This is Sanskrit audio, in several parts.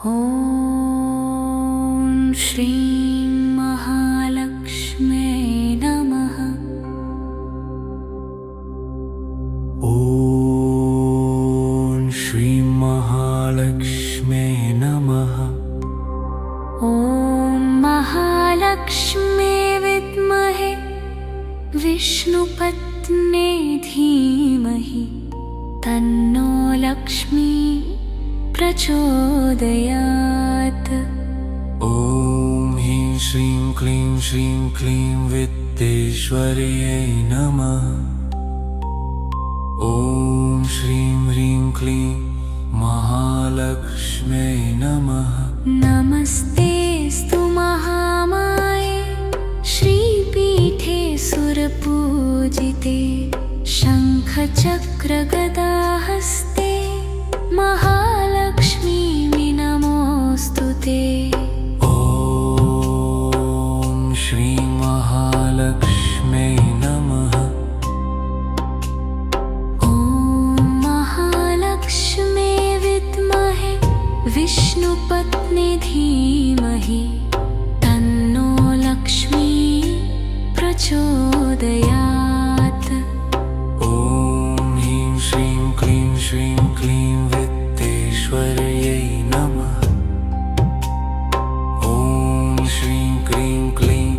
ॐ श्रीं महालक्ष्म्यै नमः। ॐ श्रीं महालक्ष्म्यै नमः। ॐ महालक्ष्म्यै विद्महे विष्णुपत्न्यै धीमहि तन्नो लक्ष्मी प्रचोदयात्। ॐ ह्रीं श्रीं क्लीं विद्येश्वर्यै नमः। ॐ श्रीं ह्रीं क्लीं महालक्ष्म्यै नमः। नमस्तेऽस्तु महामाये श्रीपीठे सुरपूजिते शङ्खचक्रगदाहस्ते महालक्ष्मी नमोऽस्तु ते। ॐ श्रीं महालक्ष्म्यै नमः। ॐ महालक्ष्म्यै विद्महे विष्णुपत्न्यै धीमहि तन्नो लक्ष्मी प्रचोदयात्। ॐ ह्रीं श्रीं क्लीं विद्येश्वर्यै नमः। ॐ श्रीं क्लीं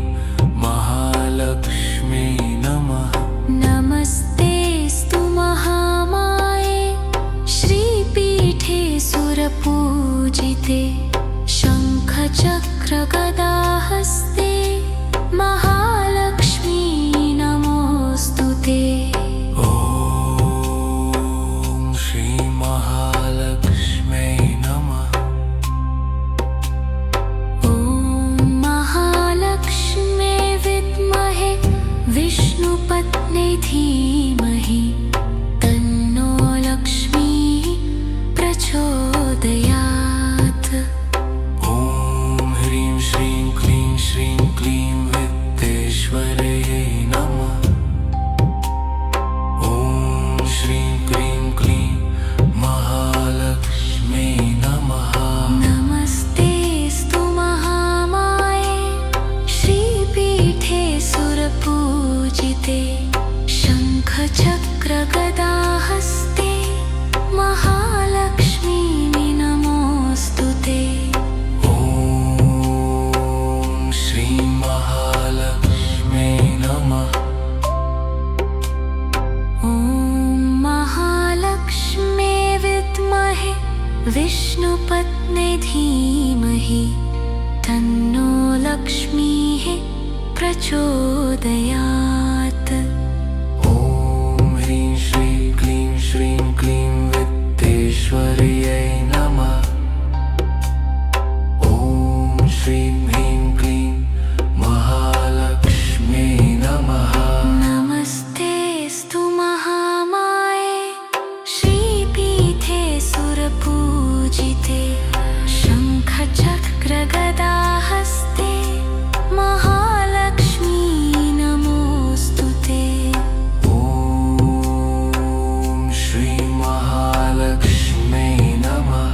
महालक्ष्म्यै नमः। नमस्तेऽस्तु महामाये श्रीपीठे सुरपूजिते शङ्खचक्रगदाहस्ते महालक्ष्मी नमोऽस्तु ते। ॐ श्रीं महालक्ष्म्यै नमः। ॐ महालक्ष्म्यै विद्महे विष्णुपत्न्यै धीमहि तन्नो लक्ष्मी प्रचोदयात्। ॐ ह्रीं श्रीं क्लीं विद्येश्वर्यै नमः। ॐ श्रीं क्लीं महालक्ष्म्यै नमः। नमस्तेऽस्तु महामाये श्रीपीठे सुरपूजिते शङ्खचक्रगदाहस्ते महालक्ष्मी नमोऽस्तु ते। ॐ श्रीं महालक्ष्म्यै नमः। ॐ महालक्ष्म्यै विद्महे विष्णुपत्न्यै धीमहि तन्नो लक्ष्मीः प्रचोदयात्। ॐ ह्रीं श्रीं क्लीं विद्येश्वर्यै नमः। ॐ श्रीं ह्रीं क्लीं महालक्ष्म्यै नमः। नमस्तेऽस्तु महामाये श्रीपीठे सुरपूजिते शङ्खचक्रगदाहस्ते महालक्ष्मी नमोऽस्तु ते। ॐ श्रीं महालक्ष्म्यै नमः।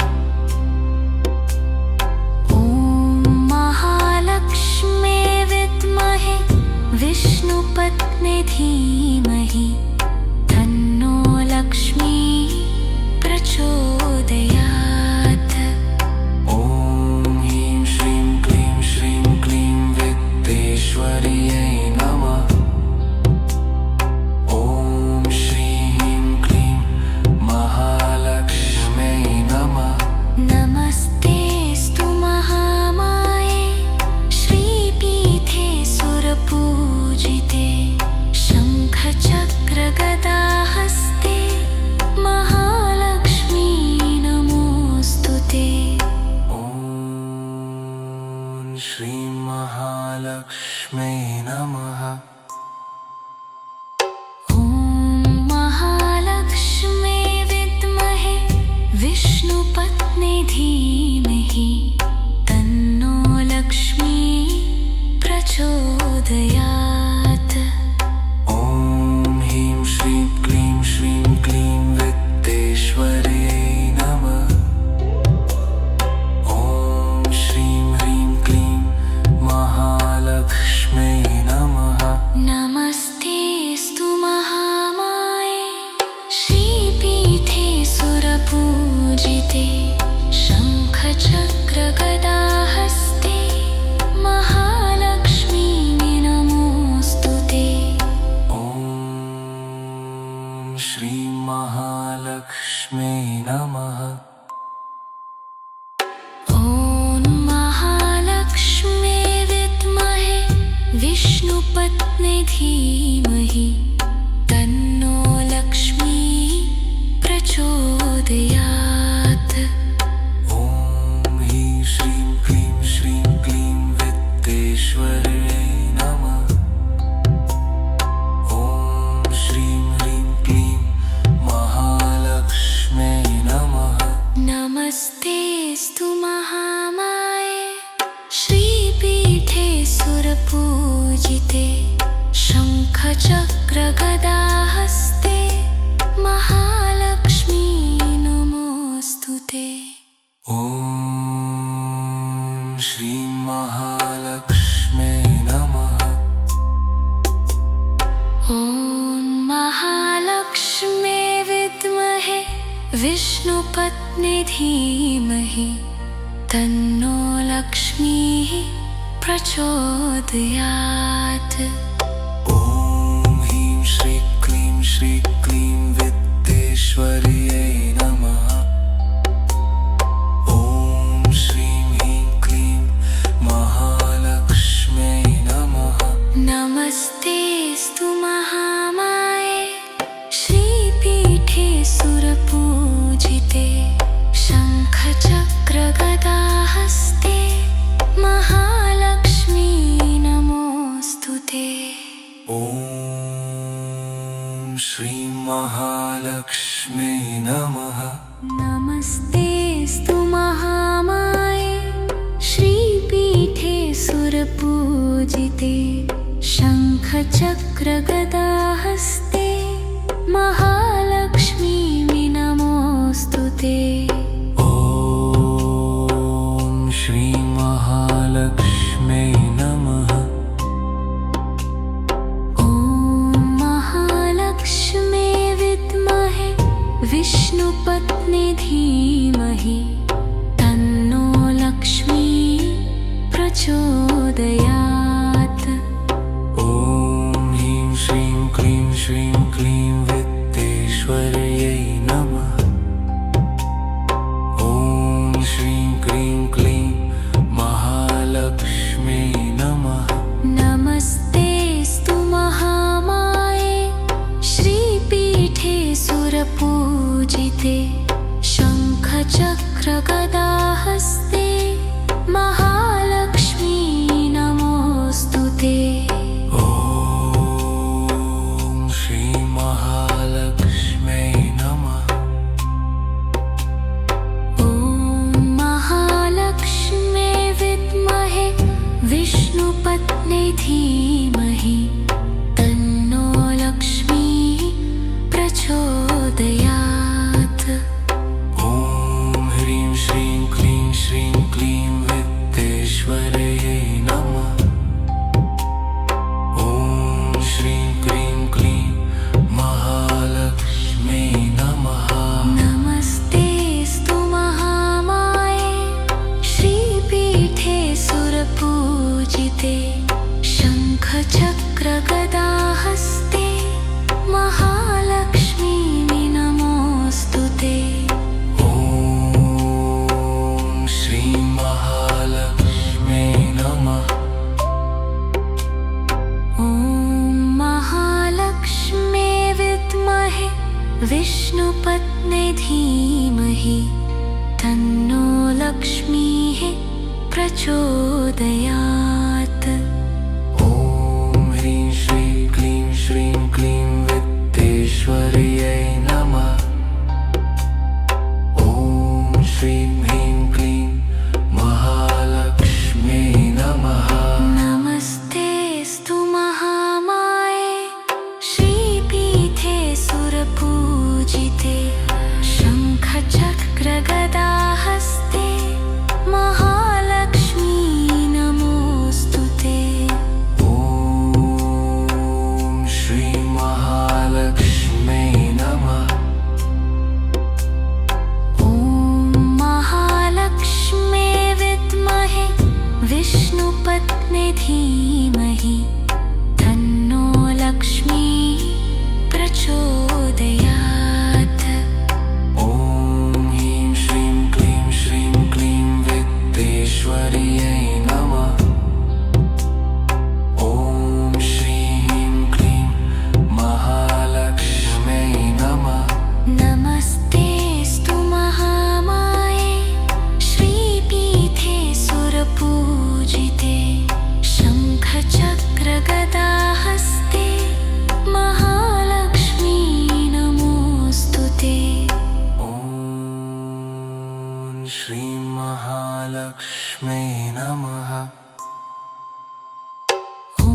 ॐ महालक्ष्म्यै विद्महे विष्णुपत्न्यै धीमहि तन्नो लक्ष्मी प्रचोदयात्। ॐ ह्रीं श्रीं क्लीं विद्येश्वर्यै नमः। ॐ श्रीं क्लीं महालक्ष्म्यै नमः। नमस्तेऽस्तु महामाये श्रीपीठे सुरपूजिते शङ्खचक्रगदाहस्ते महालक्ष्मी नमोऽस्तु ते। ॐ श्रीं महालक्ष्म्यै नमः। ॐ महालक्ष्म्यै विद्महे विष्णुपत्न्यै धीमहि तन्नो लक्ष्मी प्रचोदयात्। ॐ ह्रीं श्रीं क्लीं विद्येश्वर्यै नमः। ॐ विष्णुपत्नी धीमहि तन्नो लक्ष्मी प्रचोदयात्। ॐ ह्रीं श्रीं क्लीं श्रीं क्लीं वित्तेश्वर्यै नमः। ॐ श्रीं ह्रीं क्लीं महालक्ष्म्यै नमः। नमस्तेऽस्तु महामाये श्रीपीठे सुरपूजिते शङ्खचक्रगदाहस्ते महालक्ष्मी नमोऽस्तुते। ॐ श्रीं महालक्ष्म्यै नमः। ॐ महालक्ष्म्यै विद्महे विष्णुपत्नी धीमहि तन्नो लक्ष्मीः प्रचोदयात्। ॐ ह्रीं श्रीं क्लीं श्रीं क्लीं वित्तेश्वर्यै नमः। ॐ श्रीं ह्रीं क्लीं महालक्ष्म्यै नमः। नमस्तेऽस्तु महामाये श्रीपीठे सुरपूजिते शङ्खचक्रगदाहस्ते महालक्ष्मी नमोऽस्तुते। ॐ श्रीं महालक्ष्म्यै नमः। नमस्तेऽस्तु महामाये श्रीपीठे सुरपूजिते शङ्खचक्रगदाहस्ते महालक्ष्मी नमोऽस्तुते। ॐ श्रीं महालक्ष्म्यै नमः। ॐ महालक्ष्म्यै विद्महे विष्णुपत्नी धीमहि तन्नो लक्ष्मी प्रचोदयात्। ॐ ह्रीं श्रीं क्लीं श्रीं क्लीं वित्तेश्वर्यै नमः। ॐ श्रीं क्लीं क्लीं महालक्ष्म्यै नमः। नमस्तेऽस्तु महामाये श्रीपीठे सुरपूजिते शङ्खचक्रगदाहस्ते महालक्ष्मी नमोऽस्तुते। ॐ श्रीं महालक्ष्म्यै नमः। ॐ महालक्ष्म्यै विद्महे विष्णुपत्नी धीमहि तन्नो लक्ष्मीः प्रचोदयात्। ॐ ह्रीं श्रीं क्लीं श्रीं क्लीं वित्तेश्वर्यै नमः। ॐ श्रीं क्लीं क्लीं महालक्ष्म्यै नमः। नमस्तेऽस्तु महामाये श्रीपीठे सुरपूजिते शङ्खचक्रगदाहस्ते महालक्ष्मी नमोऽस्तुते। ॐ श्रीं महालक्ष्म्यै नमः। ॐ महालक्ष्म्यै विद्महे विष्णुपत्नी धीमहि तन्नो लक्ष्मीः प्रचोदयात्। ॐ ह्रीं श्रीं क्लीं श्रीं क्लीं वित्तेश्वर्यै नमः। ॐ श्रीं ह्रीं क्लीं महालक्ष्म्यै नमः। नमस्तेऽस्तु महामाये श्रीपीठे सुरपूजिते शङ्खचक्रगदाहस्ते महालक्ष्मी नमोऽस्तुते। ॐ श्रीं महालक्ष्म्यै नमः। ॐ महालक्ष्म्यै विद्महे विष्णुपत्नी धीमहि तन्नो लक्ष्मीः प्रचोदयात्। ॐ ह्रीं श्रीं क्लीं श्रीं क्लीं वित्तेश्वर्यै नमः। ॐ महालक्ष्म्यै नमः। ॐ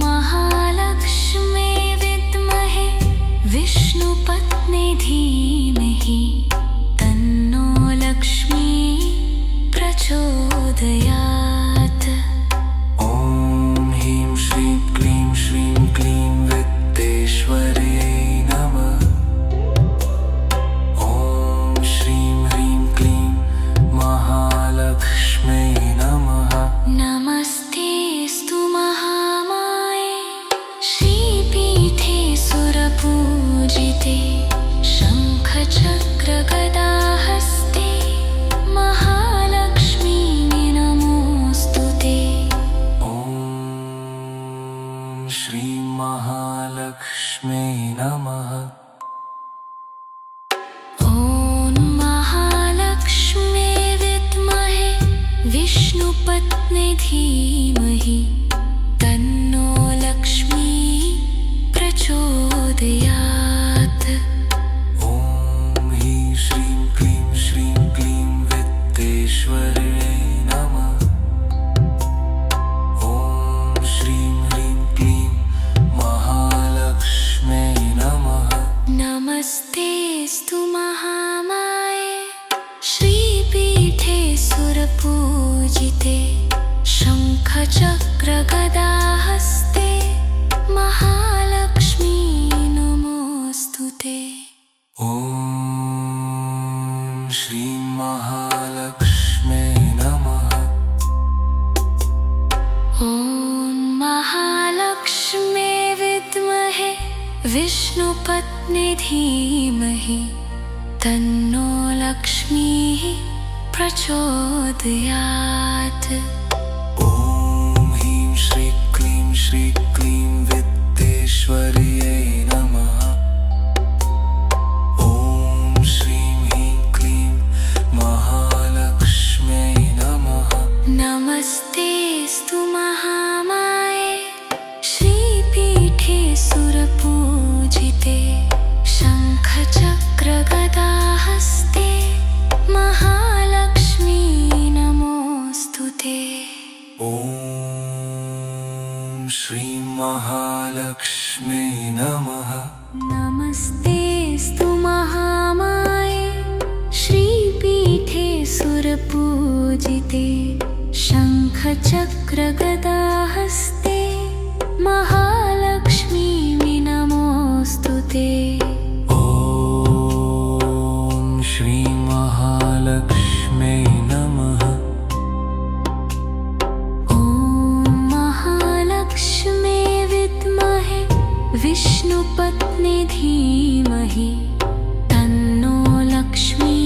महालक्ष्मी विद्महे विष्णुपत्नी धीमहि तन्नो लक्ष्मी प्रचोदयात्। ॐ ह्रीं श्रीं क्लीं श्रीं क्लीं वित्तेश्वर्यै नमः। ॐ श्रीं ह्रीं क्लीं महालक्ष्म्यै नमः। नमस्तेऽस्तु महामाये श्रीपीठे सुरपूजिते शङ्खचक्रगदाहस्ते महालक्ष्मी नमोऽस्तु ते। ॐ श्रीं महालक्ष्म्यै नमः। ॐ महालक्ष्मी विद्महे विष्णुपत्नी धीमहि तन्नो लक्ष्मी प्रचोदयात्। ॐ ह्रीं श्रीं क्लीं श्रीं क्लीं वित्तेश्वर्यै नमः। ॐ श्रीं ह्रीं क्लीं महालक्ष्म्यै नमः। नमस्तेऽस्तु महामाये श्रीपीठे सुरपूजिते शङ्खचक्रगदाहस्ते महालक्ष्मी नमोऽस्तु ते। ॐ श्रीं महालक्ष्म्यै नमः। ॐ महालक्ष्मी विद्महे विष्णुपत्नी धीमहि तन्नो लक्ष्मीः प्रचोदयात्। ॐ ह्रीं श्रीं क्लीं श्रीं क्लीं वित्तेश्वर्यै नमः। ॐ श्रीं ह्रीं क्लीं महालक्ष्म्यै नमः। नमस्तेऽस्तु महामाये श्रीपीठे सुरपूजिते शङ्खचक्रगदाहस्ते महालक्ष्मी नमोऽस्तु ते। ॐ श्रीं महालक्ष्म्यै नमः। नमस्तेऽस्तु महामाये श्रीपीठे सुरपूजिते शङ्खचक्रगदाहस्ते महालक्ष्मी नमोऽस्तु ते। ॐ श्रीं महालक्ष्म्यै नमः। ॐ महालक्ष्मी विद्महे विष्णुपत्नी धीमहि तन्नो लक्ष्मी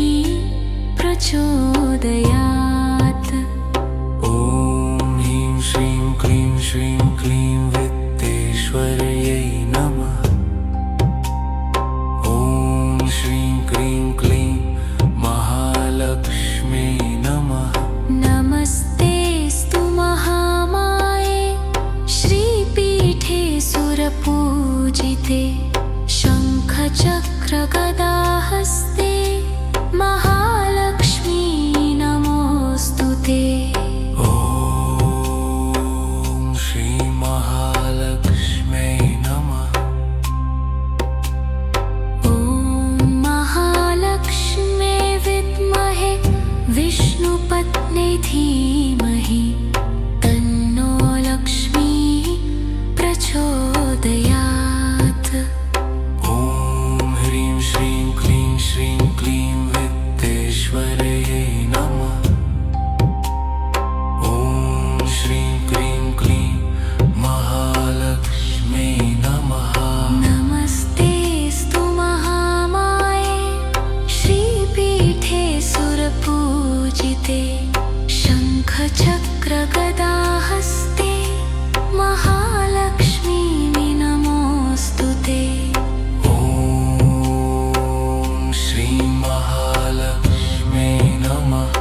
प्रचोदयात्। ॐ ह्रीं श्रीं क्लीं श्रीं क्लीं वित्तेश्वर्यै नमः। ॐ श्रीं क्रीं क्लीं महालक्ष्म्यै नमः। नमस्तेऽस्तु महामाये श्रीपीठे सुरपूजिते शङ्खचक्रगदाहस्ते महालक्ष्मी नमोऽस्तु ते। ॐ श्रीं महालक्ष्म्यै नमः। ॐ महालक्ष्मी विद्महे विष्णुपत्नी धीमहि तन्नो लक्ष्मी प्रचोदयात्। ॐ ह्रीं श्रीं क्लीं श्रीं क्लीं वित्तेश्वर्यै नमः। ॐ श्रीं क्रीं क्लीं महालक्ष्म्यै नमः। नमस्तेऽस्तु महामाये श्रीपीठे सुरपूजिते शङ्खचक्रगदाहस्ते महालक्ष्मी नमोऽस्तु ते। ॐ श्रीं महालक्ष्म्यै नमः।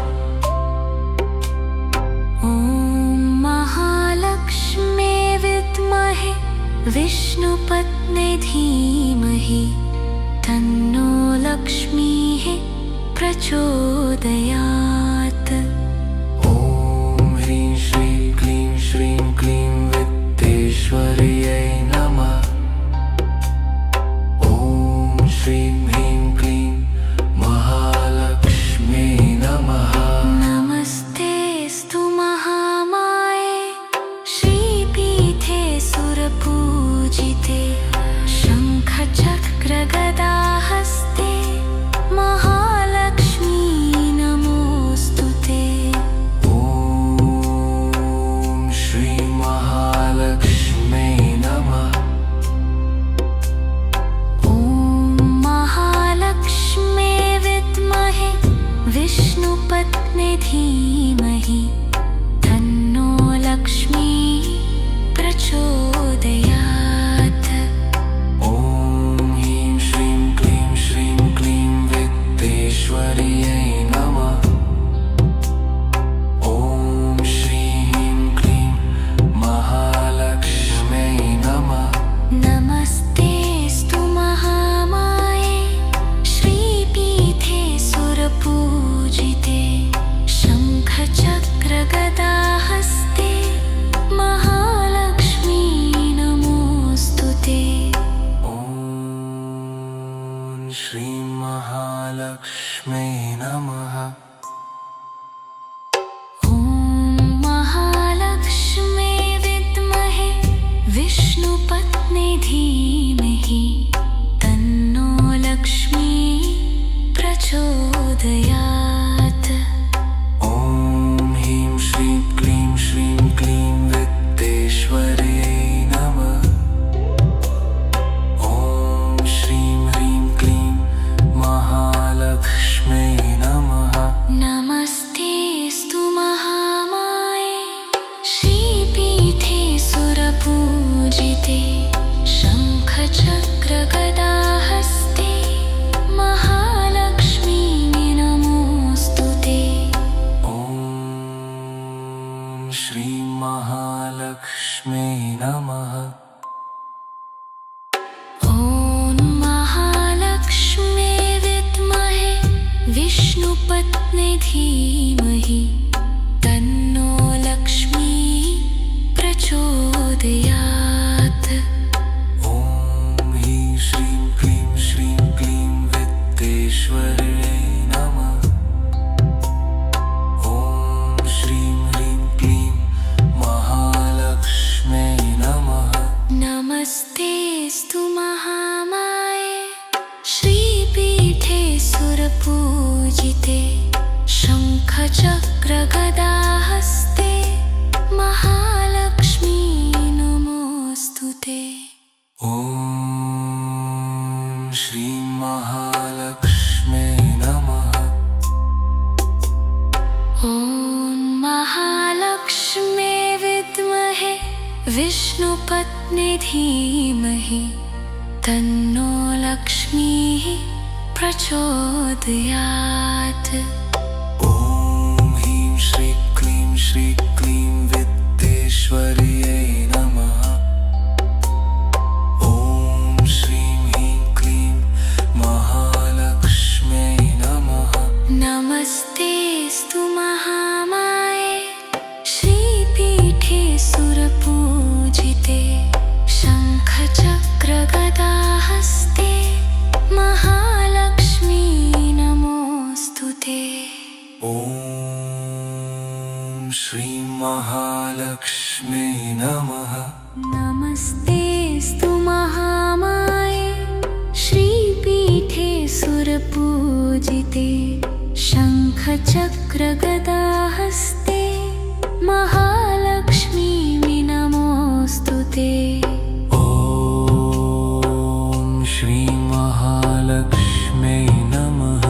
ॐ महालक्ष्मी विद्महे विष्णुपत्नी धीमहि तन्नो लक्ष्मीः प्रचोदयात्। धीमहि तन्नो लक्ष्मी प्रचोदयात्। ॐ ह्रीं श्रीं क्लीं वित्तेश्वर्यै नमः। ॐ श्रीं ह्रीं क्लीं महालक्ष्म्यै नमः। नमस्तेऽस्तु महामाये श्रीपीठे सुरपूजिते शङ्खचक्रगदाहस्ते महालक्ष्मी नमोऽस्तु ते। ॐ श्रीं महालक्ष्म्यै नमः। ॐ महालक्ष्मे विद्महे विष्णुपत्नी धीमहि तन्नो लक्ष्मी प्रचोदयात्। ॐ ह्रीं श्रीं क्लीं वित्तेश्वर्यै नमः। ॐ श्रीं ह्रीं क्लीं महालक्ष्म्यै नमः। नमस्तेऽस्तु महामाये श्रीपीठे सुरपूजिते शङ्खचक्रगदाहस्ते महालक्ष्मी नमोऽस्तु ते। ॐ श्रीं महालक्ष्म्यै नमः। ॐ महालक्ष्मे विद्महे विष्णुपत्नी धीमहि तन्नो लक्ष्मीः प्रचोदयात्। ॐ ह्रीं श्रीं क्लीं वित्तेश्वर्यै नमः। ॐ श्रीं ह्रीं क्लीं महालक्ष्म्यै नमः। नमस्तेऽस्तु महामाये श्रीपीठे सुरपूजिते शङ्खचक्रगदाहस्ते महालक्ष्मी नमोऽस्तु ते। ॐ श्रीं महालक्ष्म्यै नमः। नमस्तेऽस्तु महामाये श्रीपीठे सुरपूजिते शङ्खचक्रगदाहस्ते महालक्ष्मी नमोऽस्तु ते। ॐ श्रीं महालक्ष्म्यै नमः।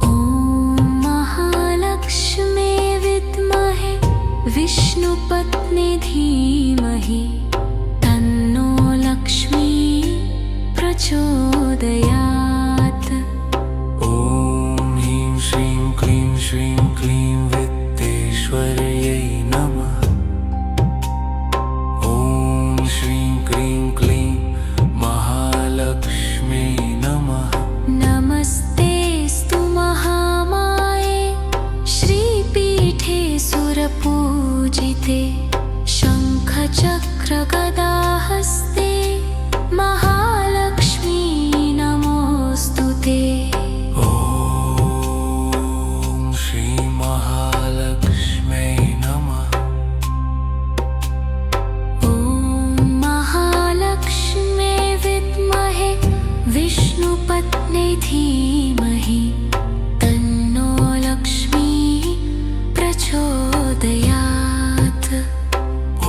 ॐ महालक्ष्मे विद्महे विष्णुपत्नी धीमहि तन्नो लक्ष्मी प्रचोदयात्। ॐ ह्रीं श्रीं क्लीं वित्तेश्वर्यै नमः। ॐ श्रीं ह्रीं क्लीं महालक्ष्म्यै नमः। नमस्तेऽस्तु महामाये श्रीपीठे सुरपूजिते शङ्खचक्रगदाहस्ते महालक्ष्मी नमोऽस्तु ते। ॐ श्रीं महालक्ष्म्यै नमः। ॐ महालक्ष्मे विद्महे विष्णुपत्नी धीमहि तन्नो लक्ष्मीः प्रचोदयात्।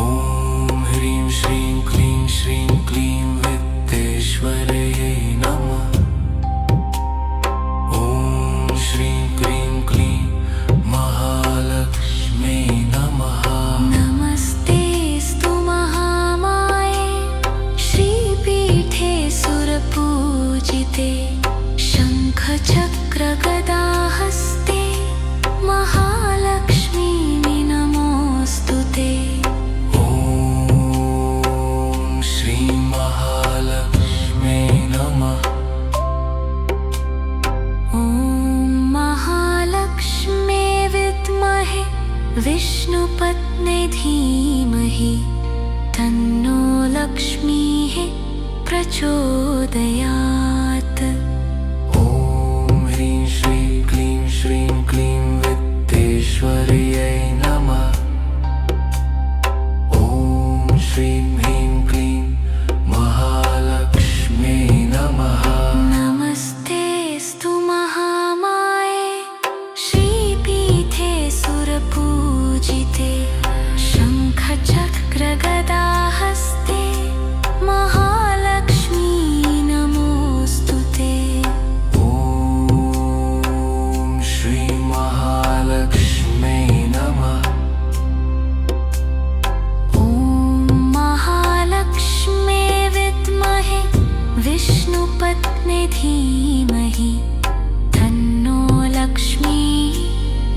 ॐ ह्रीं श्रीं क्लीं वित्तेश्वर्यै नमः। ॐ श्रीं ह्रीं क्लीं महालक्ष्म्यै नमः। नमस्तेऽस्तु महामाये श्रीपीठे सुरपूजिते शङ्खचक्रगदाहस्ते महालक्ष्मी नमोऽस्तु ते। ॐ श्रीं महालक्ष्म्यै नमः। ॐ महालक्ष्मे विद्महे विष्णुपत्नी धीमहि तन्नो लक्ष्मीः प्रचोदयात्। ॐ ह्रीं श्रीं क्लीं वित्तेश्वर्यै नमः। ॐ श्रीं ह्रीं सुरपूजिते शङ्खचक्रगदाहस्ते महालक्ष्मी नमोऽस्तुते। ॐ श्रीमहालक्ष्म्यै नमः। ॐ महालक्ष्मे विद्महे विष्णुपत्नी धीमहि तन्नो लक्ष्मी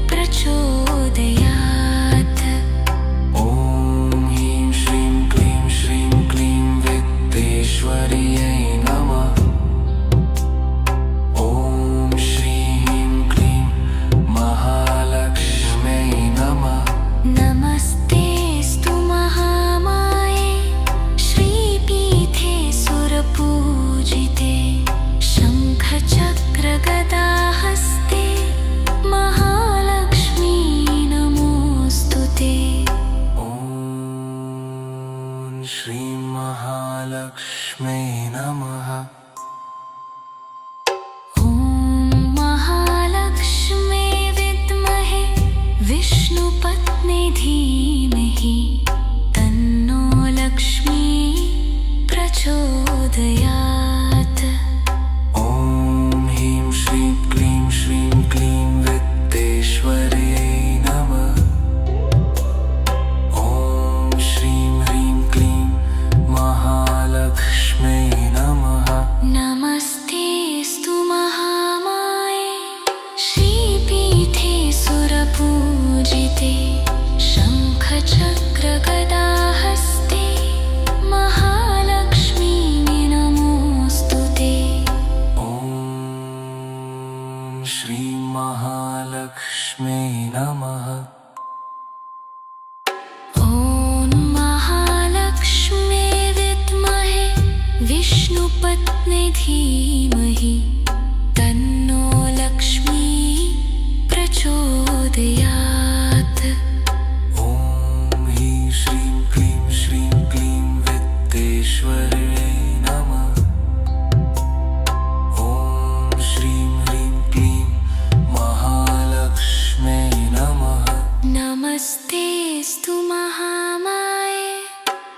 प्रचोदयात्। ॐ ह्रीं श्रीं क्लीं विद्येश्वर्यै नमः। ॐ श्रीं क्लीं महालक्ष्म्यै नमः। नमस्तेऽस्तु महामाये श्रीपीठे सुरपूजिते शङ्खचक्रगदाहस्ते महालक्ष्मी नमोऽस्तुते। ॐ श्रीमहालक्ष्म्यै नमः। ॐ महालक्ष्मे विद्महे विष्णुपत्नी धीमहि तन्नो लक्ष्मी प्रचोदयात्। ॐ ह्रीं श्रीं क्लीं विद्येश्वर्यै नमः। ॐ श्रीं ह्रीं क्लीं महालक्ष्म्यै नमः। नमस्तेऽस्तु महामाये श्रीपीठे सुरपूजिते शङ्खचक्रगदाहस्ते महालक्ष्मी नमोऽस्तुते। ॐ श्रीमहालक्ष्म्यै नमः। ॐ महालक्ष्मे विद्महे विष्णुपत्नी धीमहि तन्नो लक्ष्मी प्रचोदयात्। ॐ ह्रीं श्रीं क्लीं विद्येश्वर्यै नमः। ॐ श्रीं ह्रीं क्लीं महालक्ष्म्यै नमः। नमस्तेऽस्तु महामाये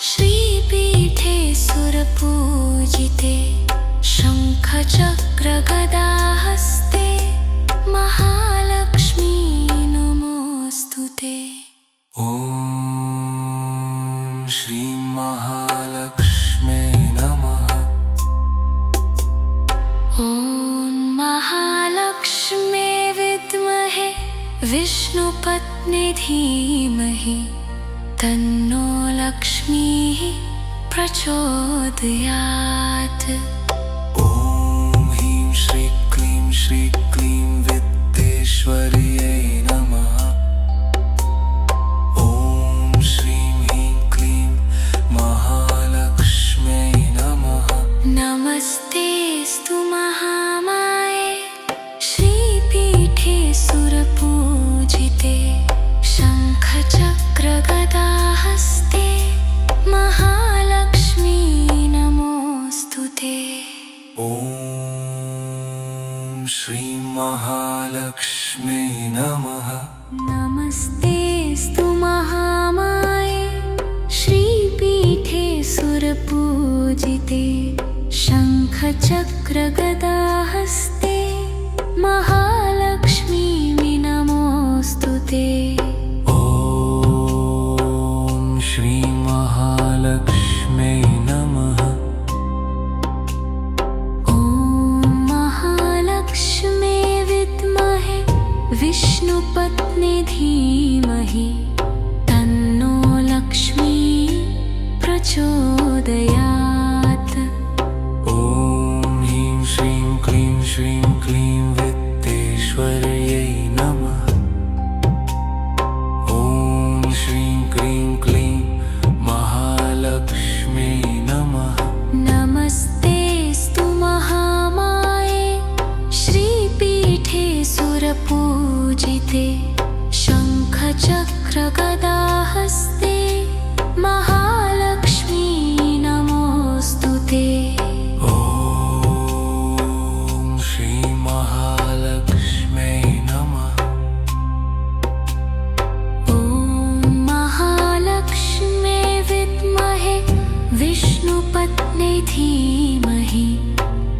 श्रीपीठे सुरपूजिते शङ्खचक्रगदाहस्ते महालक्ष्मी नमोऽस्तुते। ॐ श्रीमहालक्ष्म्यै नमः। ॐ महालक्ष्मे विद्महे विष्णुपत्नी धीमहि तन्नो लक्ष्मीः प्रचोदयात्। ॐ ह्रीं श्रीं क्लीं विद्येश्वर्यै नमः। ॐ श्रीं ह्रीं क्लीं महालक्ष्म्यै नमः। नमस्तेऽस्तु महामाये श्रीपीठे सुरपूजिते शङ्खचक्रगदाहस्ते महालक्ष्मी नमोऽस्तुते। ॐ श्रीमहालक्ष्म्यै नमः। नमस्तेऽस्तु महामाये श्रीपीठे सुरपूजिते शङ्खचक्रगदाहस्ते महालक्ष्मी नमोऽस्तुते। ॐ श्रीमहालक्ष्म्यै नमः। ॐ महालक्ष्मे विद्महे विष्णुपत्नी धीमहि तन्नो लक्ष्मी प्रचोदयात्। ॐ ह्रीं श्रीं क्लीं विद्येश्वर्यै नमः। ॐ श्रीं क्लीं महालक्ष्म्यै नमः। नमस्तेऽस्तु महामाये श्रीपीठे सुरपूजिते शङ्खचक्रगदाहस्ते महालक्ष्मी नमोऽस्तुते। ॐ श्रीमहालक्ष्म्यै नमः। ॐ धीमहि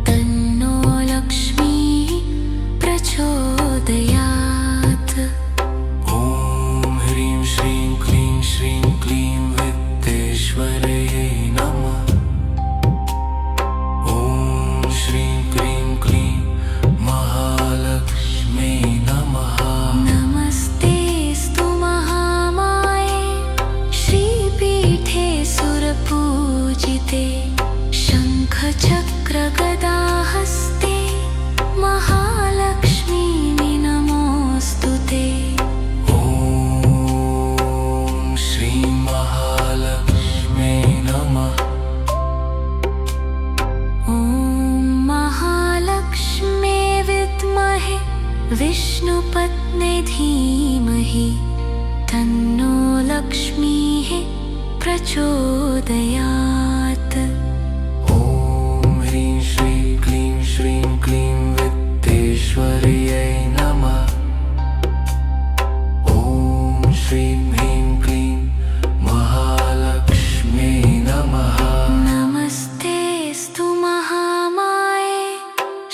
तन्नो लक्ष्मीः प्रचोदयात्। ॐ ह्रीं श्रीं क्लीं श्रीं क्लीं वित्तेश्वर्यै नमः। ॐ श्रीं क्रीं क्लीं महालक्ष्म्यै नमः। नमस्तेऽस्तु महामाये श्रीपीठे सुरपूजिते शङ्खचक्रगदाहस्ते महालक्ष्मी नमोऽस्तु ते। ॐ श्रीं महालक्ष्म्यै नमः। ॐ महालक्ष्मे विद्महे विष्णुपत्ने धीमहि तन्नो लक्ष्मीः प्रचोदयात्। ॐ ह्रीं श्रीं क्लीं श्रीं क्लीं वित्तेश्वर्यै नमः। ॐ श्रीं ह्रीं क्लीं महालक्ष्म्यै नमः। नमस्तेऽस्तु महामाये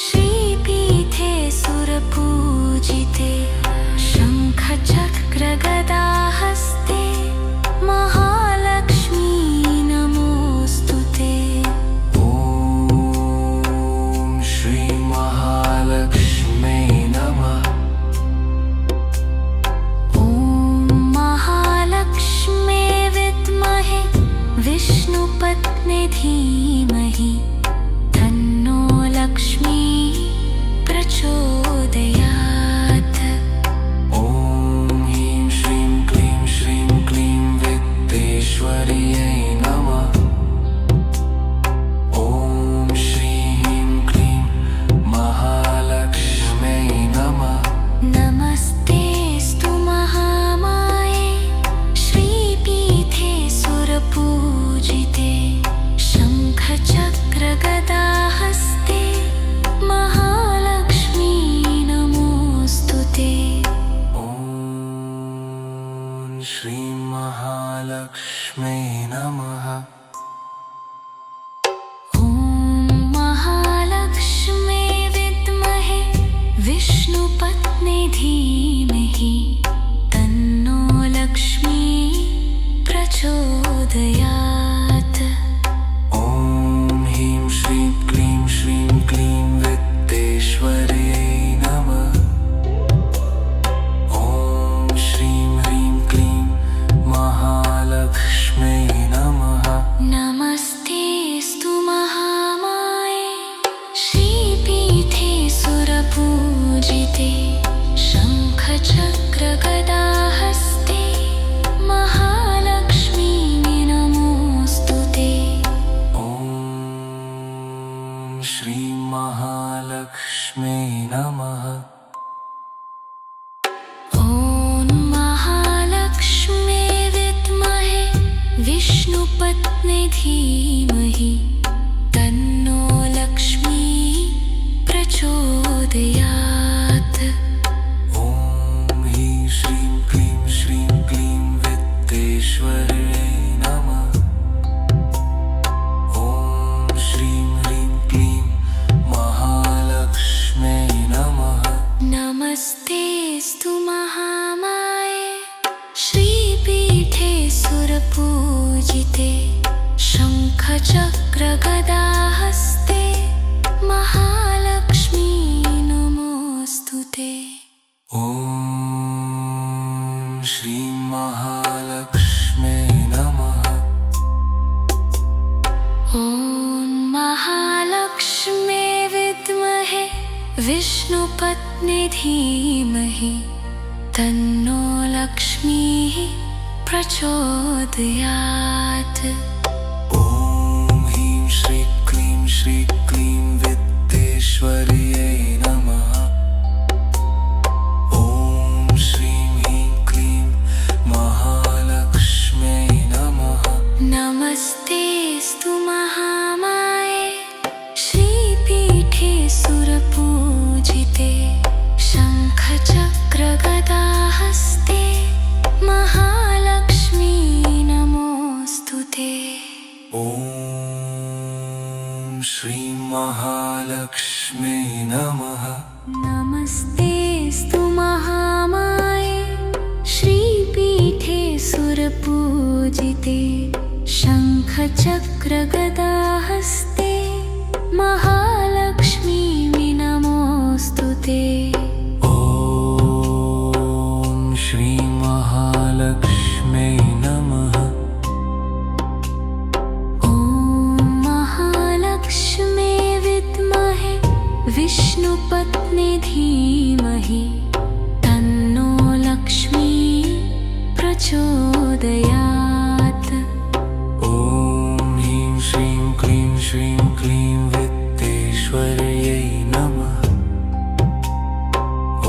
श्रीपीठे सुरपूजिते शङ्खचक्रगदाहस्ते महालक्ष्मी नमोऽस्तु ते। ॐ श्रीं महालक्ष्म्यै नमः। ॐ महालक्ष्मे विद्महे विष्णुपत्ने धीमहि तन्नो लक्ष्मीः प्रचोदयात्। ॐ ह्रीं श्रीं क्लीं श्रीं क्लीं वित्तेश्वर्यै नमः। ॐ श्रीं ह्रीं क्लीं महालक्ष्म्यै नमः। नमस्तेऽस्तु महामाये श्रीपीठे सुरपूजिते शङ्खचक्रगदाहस्ते महालक्ष्मी नमोऽस्तु ते। ॐ श्रीं महालक्ष्म्यै नमः। ॐ महालक्ष्मे विद्महे विष्णुपत्ने धीमहि तन्नो लक्ष्मीः प्रचोदयात्। ॐ ह्रीं श्रीं क्लीं श्रीं क्लीं वित्तेश्वर्यै नमः। ॐ श्रीं ह्रीं क्लीं महालक्ष्म्यै नमः। नमस्तेऽस्तु महामाये श्रीपीठे सुरपूजिते शङ्खचक्रगदाहस्ते महालक्ष्मी नमोऽस्तु ते। ॐ श्रीं महालक्ष्म्यै नमः। ॐ महालक्ष्मे विद्महे विष्णुपत्ने धीमहि तन्नो लक्ष्मीः प्रचोदयात्। ॐ ह्रीं श्रीं क्लीं श्रीं क्लीं वित्तेश्वर्यै नमः। ॐ श्रीं ह्रीं क्लीं महालक्ष्म्यै नमः। नमस्तेऽस्तु महामाये श्रीपीठे सुरपूजिते शङ्खचक्रगदाहस्ते महालक्ष्मी नमोऽस्तु ते। ॐ श्रीं महालक्ष्म्यै नमः। ॐ महालक्ष्मे विद्महे विष्णुपत्ने धीमहि तन्नो लक्ष्मीः प्रचोदयात्। ॐ ह्रीं श्रीं क्लीं श्रीं क्लीं वित्तेश्वर्यै नमः। ॐ श्रीं ह्रीं क्लीं महालक्ष्म्यै नमः। नमस्तेऽस्तु महामाये श्रीपीठे सुरपूजिते शङ्खचक्रगदाहस्ते महालक्ष्मी नमोऽस्तु ते। ॐ सुरपूजिते शङ्खचक्रगदाहस्ते महालक्ष्मी नमोऽस्तु ते। ॐ श्री महालक्ष्म्यै नमः। ॐ महालक्ष्मे विद्महे विष्णुपत्नी धीमहि तन्नो लक्ष्मी प्रचोदयात्। ॐ ह्रीं श्रीं क्लीं श्रीं क्लीं वित्तेश्वर्यै नमः।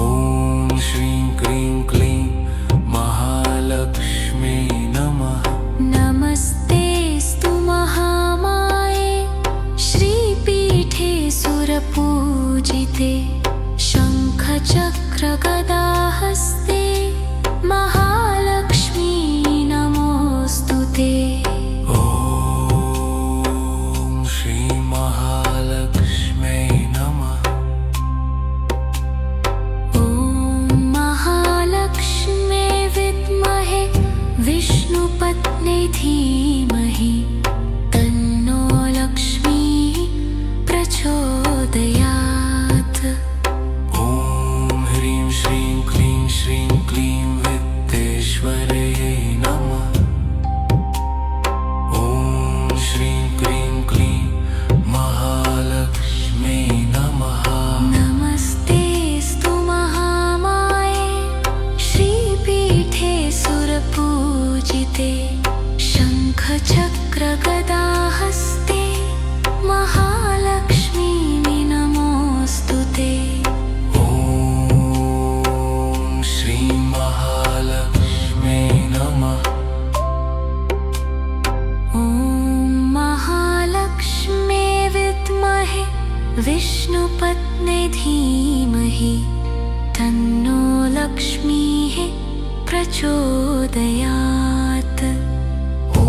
ॐ श्रीं क्रीं क्लीं महालक्ष्म्यै नमः। नमस्तेऽस्तु महामाये श्रीपीठे सुरपूजिते शङ्खचक्रगदाहस्ते महालक्ष्मी नमोऽस्तु ते। ॐ श्री महालक्ष्म्यै नमः। ॐ महालक्ष्मे विद्महे विष्णुपत्नी धीमहि तन्नो लक्ष्मी प्रचोदयात्। ॐ ह्रीं श्रीं क्लीं श्रीं क्लीं वित्तेश्वर्यै नमः। ॐ श्रीं क्रीं क्लीं महालक्ष्म्यै नमः। नमस्तेऽस्तु महामाये श्रीपीठे सुरपूजिते शङ्खचक्रगदाहस्ते महालक्ष्मी नमोऽस्तु ते। ॐ श्री महालक्ष्म्यै नमः। ॐ महालक्ष्मे विद्महे विष्णुपत्नी धीमहि तन्नो लक्ष्मीः प्रचोदयात्। ॐ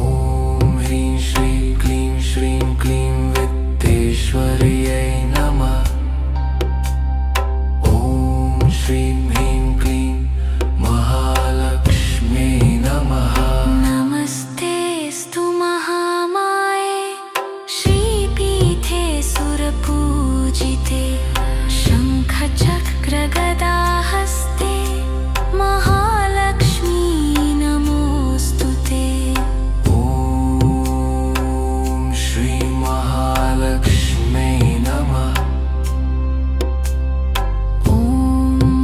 ह्रीं श्रीं क्लीं श्रीं क्लीं वित्तेश्वर्यै नमः। ॐ श्रीं ह्रीं क्लीं महालक्ष्म्यै नमः। नमस्तेऽस्तु महामाये श्रीपीठे सुरपूजिते शङ्खचक्रगदाहस्ते महालक्ष्मी नमोऽस्तु ते। ॐ श्री महालक्ष्म्यै नमः। ॐ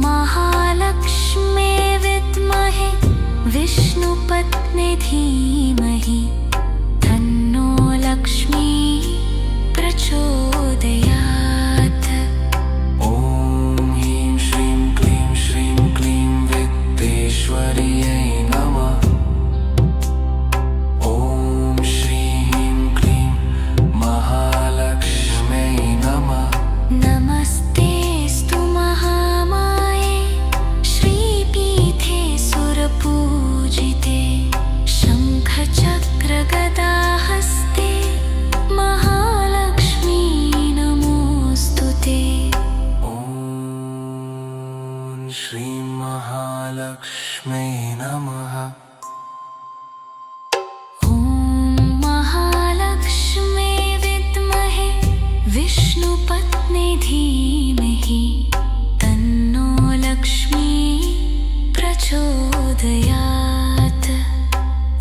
महालक्ष्मे विद्महे विष्णुपत्नी धीमहि तन्नो लक्ष्मी प्रचोदयात्। ॐ ह्रीं श्रीं क्लीं श्रीं क्लीं वित्तेश्वर्यै नमः। ॐ श्रीं क्लीं महालक्ष्म्यै नमः। नमस्तेऽस्तु महामाये श्रीपीठे सुरपूजिते शङ्खचक्रगदाहस्ते महालक्ष्मी नमोऽस्तु ते। ॐ श्री महालक्ष्म्यै नमः। ॐ महालक्ष्मे विद्महे विष्णुपत्नी धीमहि तन्नो लक्ष्मी प्रचोदयात्।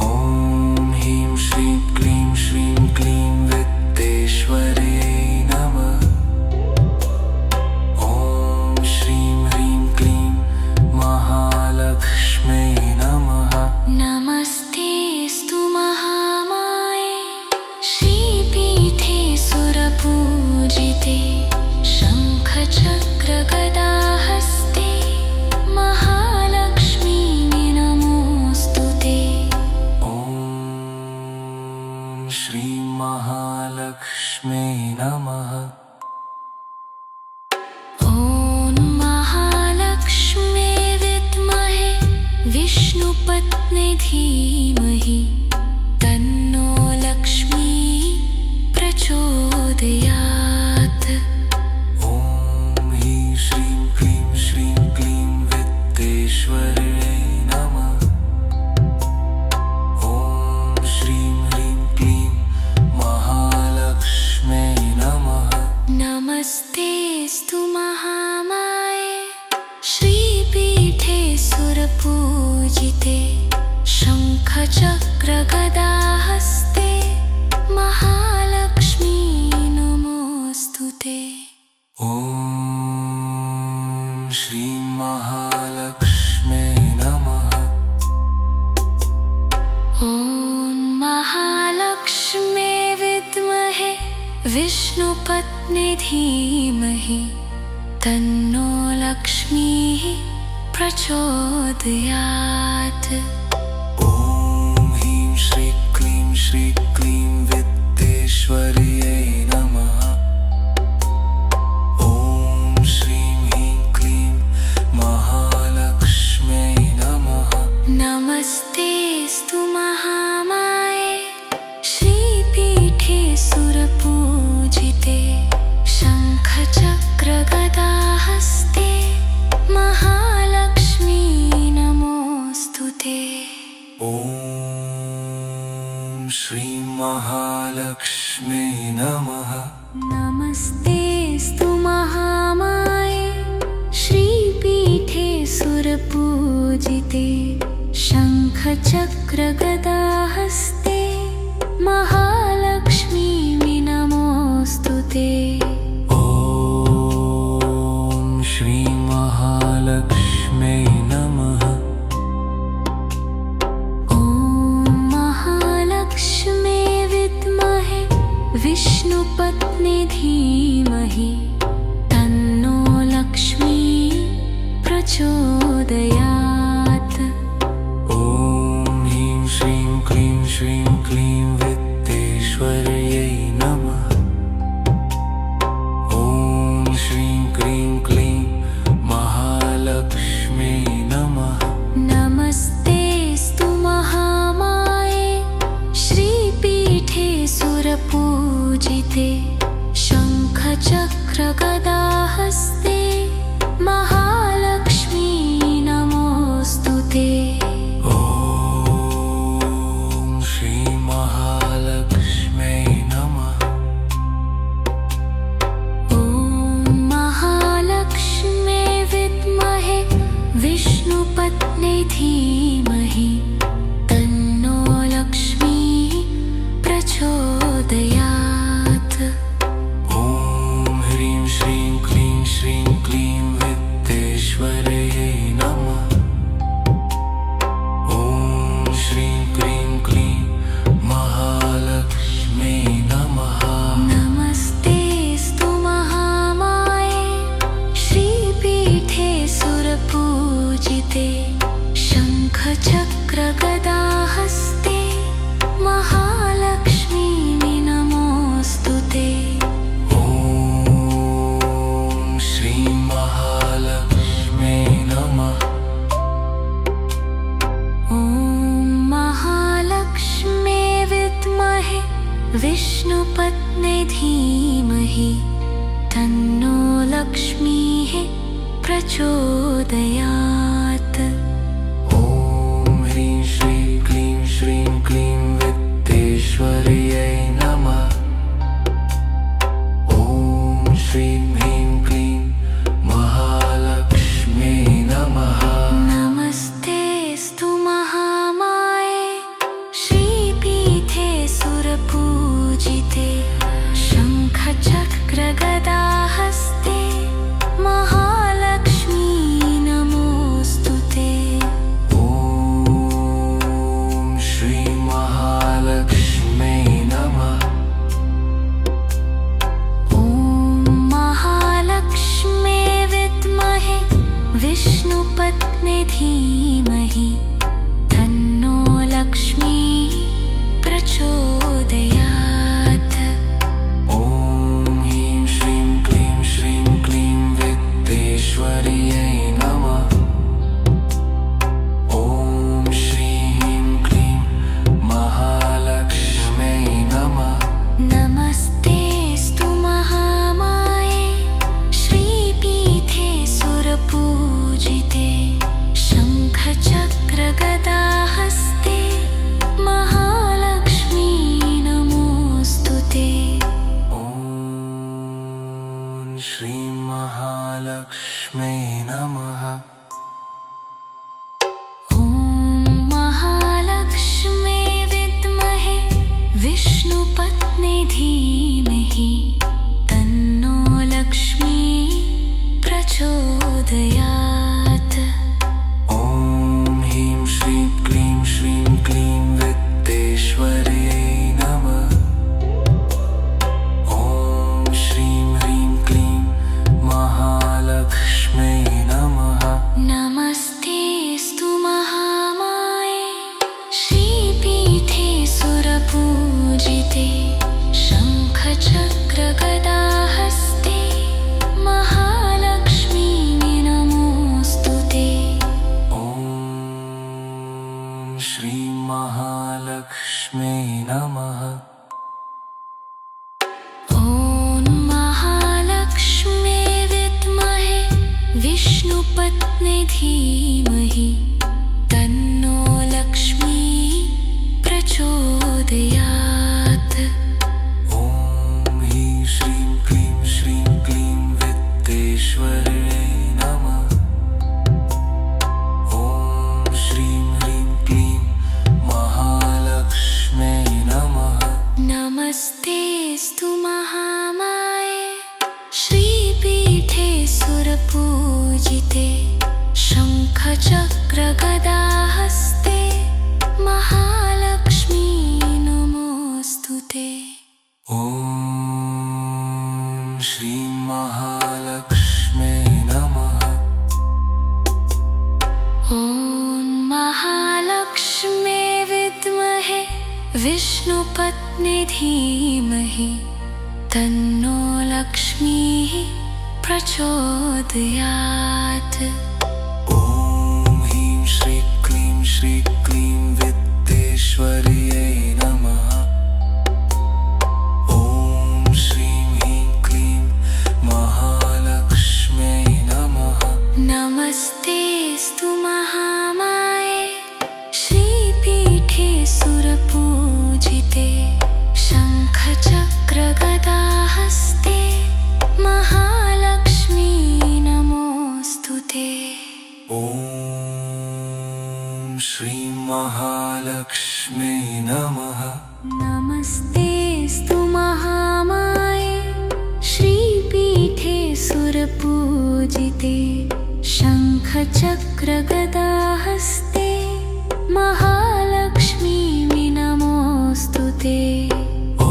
ॐ ह्रीं श्रीं क्लीं श्रीं क्लीं वित्तेश्वर्यै नमः। ॐ श्रीं ह्रीं क्लीं महालक्ष्म्यै नमः। नमस्तेऽस्तु महामाये श्रीपीठे सुरपूजिते शङ्खचक्रगदाहस्ते महालक्ष्मी नमोऽस्तु ते। ॐ श्री महालक्ष्म्यै नमः। ॐ महालक्ष्मे विद्महे विष्णुपत्नी धीमहि तन्नो लक्ष्मी प्रचोदयात्। ॐ ह्रीं श्रीं क्लीं श्रीं क्लीं वित्तेश्वर्यै नमः। ॐ सुरपूजिते शङ्खचक्रगदाहस्ते महालक्ष्मी नमोऽस्तु ते। ॐ श्रीं महालक्ष्म्यै नमः। ॐ महालक्ष्म्यै विद्महे विष्णुपत्नी धीमहि तन्नो लक्ष्मीः प्रचोदयात्। ॐ ह्रीं श्रीं क्लीं विद्येश्वर्यै नमः। ॐ श्रीं ह्रीं क्लीं महालक्ष्म्यै नमः। नमस्तेऽस्तु महामाये श्रीपीठे सुरपूजिते शङ्खचक्रगदाहस्ते महालक्ष्मी नमोऽस्तु ते। ॐ श्रीं महालक्ष्म्यै नमः। नमस्तेऽस्तु महामाये श्रीपीठे सुरपूजिते शङ्खचक्रगदाहस्ते महालक्ष्मी नमोऽस्तु ते। ॐ श्रीं महालक्ष्म्यै नमः। ॐ महालक्ष्म्यै विद्महे विष्णुपत्नी धीमहि तन्नो लक्ष्मी प्रचोदयात्। ॐ ह्रीं श्रीं क्लीं विद्येश्वर्यै नमः। ॐ श्रीं क्लीं महालक्ष्म्यै नमः। नमस्तेऽस्तु महामाये श्रीपीठे सुरपूजिते शङ्खचक्रगदाहस्ते महालक्ष्मी नमोऽस्तु ते। ॐ श्रीं महालक्ष्म्यै नमः। ॐ महालक्ष्म्यै विद्महे विष्णुपत्नी धीमहि तन्नो लक्ष्मीः प्रचोदयात्। ॐ ह्रीं श्रीं क्लीं विद्येश्वर्यै नमः। ॐ श्रीं क्लीं महालक्ष्म्यै नमः। नमस्तेऽस्तु महामाये श्रीपीठे सुरपूजिते शङ्खचक्रगदाहस्ते महालक्ष्मी नमोऽस्तु ते। ॐ श्रीं महालक्ष्म्यै नमः। ॐ महालक्ष्म्यै विद्महे विष्णुपत्नी धीमहि तन्नो लक्ष्मीः प्रचोदयात्। ॐ ह्रीं श्रीं क्लीं विद्येश्वर्यै नमः। ॐ श्रीं ह्रीं क्लीं महालक्ष्म्यै नमः। नमस्तेऽस्तु महामाये श्रीपीठे सुरपूजिते शङ्खचक्रगदाहस्ते महालक्ष्मी नमोऽस्तु ते। ॐ श्रीं महालक्ष्म्यै नमः। ॐ महालक्ष्म्यै विद्महे विष्णुपत्नी धीमहि तन्नो लक्ष्मी प्रचोदयात्। ॐ ह्रीं श्रीं धीमहि तन्नो लक्ष्मी प्रचोदयात्। ॐ ह्रीं श्रीं क्लीं श्रीं क्लीं वित्तेश्वर्यै नमः। ॐ श्रीं ह्रीं क्लीं महालक्ष्म्यै नमः। नमस्तेऽस्तु महामाये श्रीपीठे सुरपूजिते शङ्खचक्रगदाहस्ते महालक्ष्मी नमोऽस्तु ते। ॐ श्रीं महालक्ष्म्यै नमः। ॐ महालक्ष्म्यै विद्महे विष्णुपत्न्यै धीमहि तन्नो लक्ष्मी प्रचोदयात्। ॐ ह्रीं श्रीं क्लीं श्रीं क्लीं वित्तेश्वर्यै नमः। ॐ श्रीं ह्रीं क्लीं महालक्ष्म्यै नमः। नमस्तेऽस्तु महामाये श्रीपीठे सुरपूजिते शङ्खचक्रगदाहस्ते महालक्ष्मी नमोऽस्तु ते। ॐ श्रीं महालक्ष्म्यै नमः। ॐ महालक्ष्म्यै विद्महे विष्णुपत्न्यै धीमहि तन्नो लक्ष्मीः प्रचोदयात्। ॐ ह्रीं श्रीं क्लीं श्रीं क्लीं वित्तेश्वर्यै नमः। ॐ श्रीं ह्रीं क्लीं महालक्ष्म्यै नमः। नमस्तेऽस्तु महामाये श्रीपीठे सुरपूजिते शङ्खचक्रगदाहस्ते महालक्ष्मी नमोऽस्तु ते। ॐ श्रीं महालक्ष्म्यै नमः। नमस्तेऽस्तु महामाये श्रीपीठे सुरपूजिते शङ्खचक्रगदाहस्ते महालक्ष्मी नमोऽस्तु ते। ॐ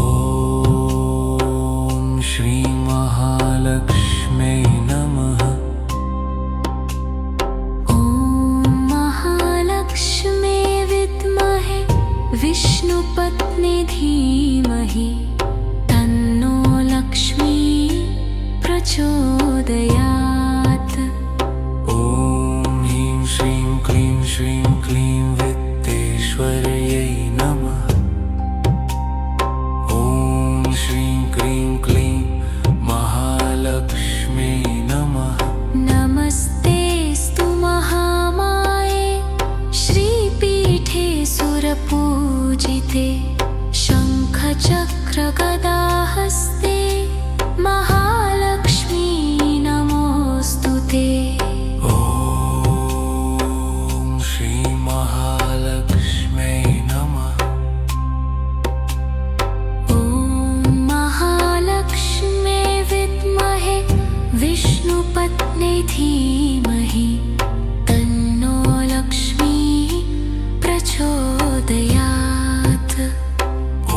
श्रीं महालक्ष्म्यै नमः। ॐ महालक्ष्म्यै विद्महे विष्णुपत्न्यै धीमहि तन्नो लक्ष्मी प्रचोदयात्। ॐ ह्रीं श्रीं क्लीं श्रीं क्लीं वित्तेश्वर्यै नमः। ॐ श्रीं क्रीं क्लीं महालक्ष्म्यै नमः। नमस्तेऽस्तु महामाये श्रीपीठे सुरपूजिते शङ्खचक्रगदाहस्ते महालक्ष्मी नमोऽस्तु ते। ॐ श्रीं महालक्ष्म्यै नमः। ॐ महालक्ष्म्यै विद्महे विष्णुपत्न्यै धीमहि तन्नो लक्ष्मी प्रचोदयात्। ॐ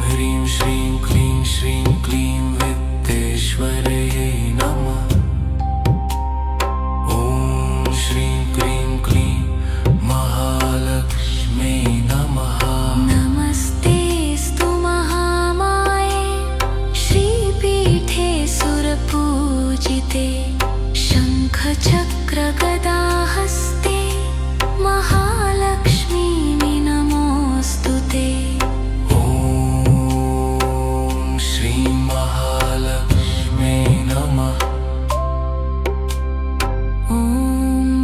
ह्रीं श्रीं क्लीं श्रीं क्लीं वित्तेश्वर्यै नमः। ॐ श्रीं क्रीं क्लीं महालक्ष्म्यै नमः। नमस्तेऽस्तु महामाये श्रीपीठे सुरपूजिते शङ्खचक्रगदाहस्ते महालक्ष्मी नमोऽस्तु ते। ॐ श्रीं महालक्ष्म्यै नमः। ॐ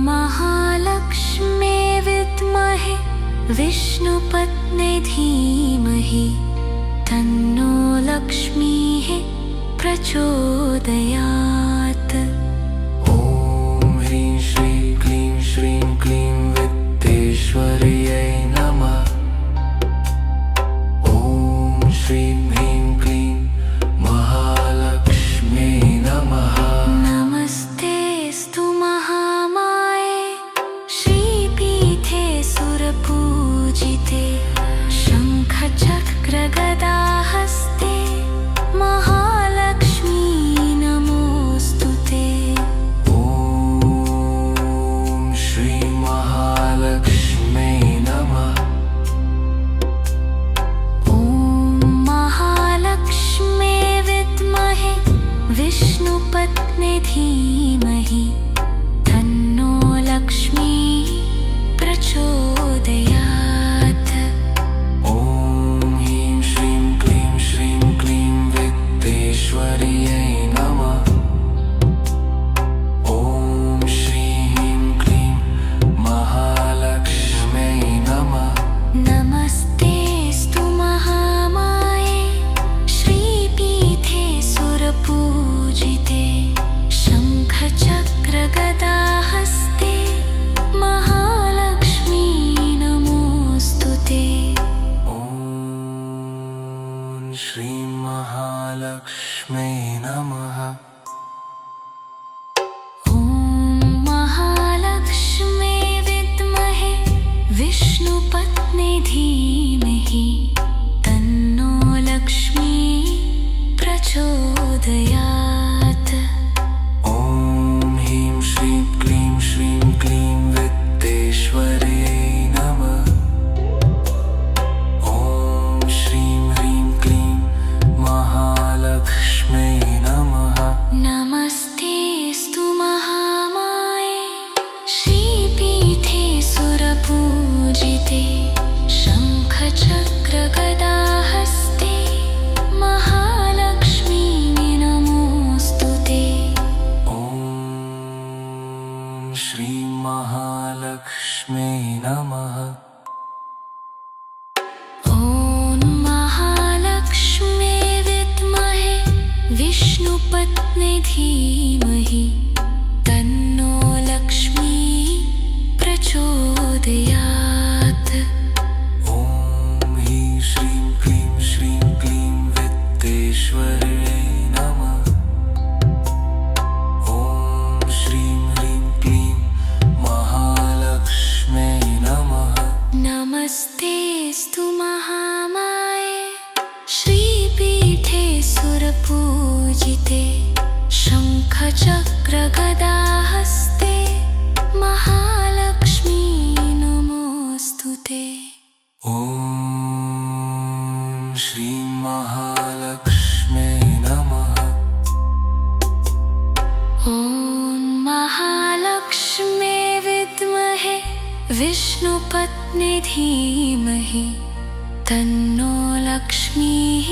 महालक्ष्म्यै विद्महे विष्णुपत्न्यै धीमहि तन्नो लक्ष्मीः प्रचोदयात्। ॐ ह्रीं श्रीं क्लीं श्रीं क्लीं वित्तेश्वर्यै नमः। ॐ श्रीं ह्रीं विष्णुपत्नी धीमहि तन्नो लक्ष्मी प्रचोदयात्। ॐ ह्रीं श्रीं क्लीं श्रीं क्लीं वित्तेश्वर्यै नमः। ॐ श्रीं ह्रीं क्लीं महालक्ष्म्यै नमः। नमस्तेऽस्तु महामाये श्रीपीठे सुरपूजिते शङ्खचक्रगदाहस्ते महालक्ष्मी नमोऽस्तु ते। ॐ श्रीं महालक्ष्म्यै नमः। ॐ महालक्ष्म्यै विद्महे विष्णुपत्नी धीमहि तन्नो लक्ष्मी प्रचोदयात्। ॐ ह्रीं श्रीं क्लीं श्रीं क्लीं वित्तेश्वर्यै नमः। ॐ श्रीं ह्रीं क्लीं महालक्ष्म्यै नमः। नमस्तेऽस्तु महामाये श्रीपीठे सुरपूजिते शङ्खचक्रगदाहस्ते महालक्ष्मी नमोऽस्तु ते। ॐ श्रीं महालक्ष्म्यै नमः। ॐ महालक्ष्म्यै विद्महे विष्णुपत्नी धीमहि तन्नो लक्ष्मीः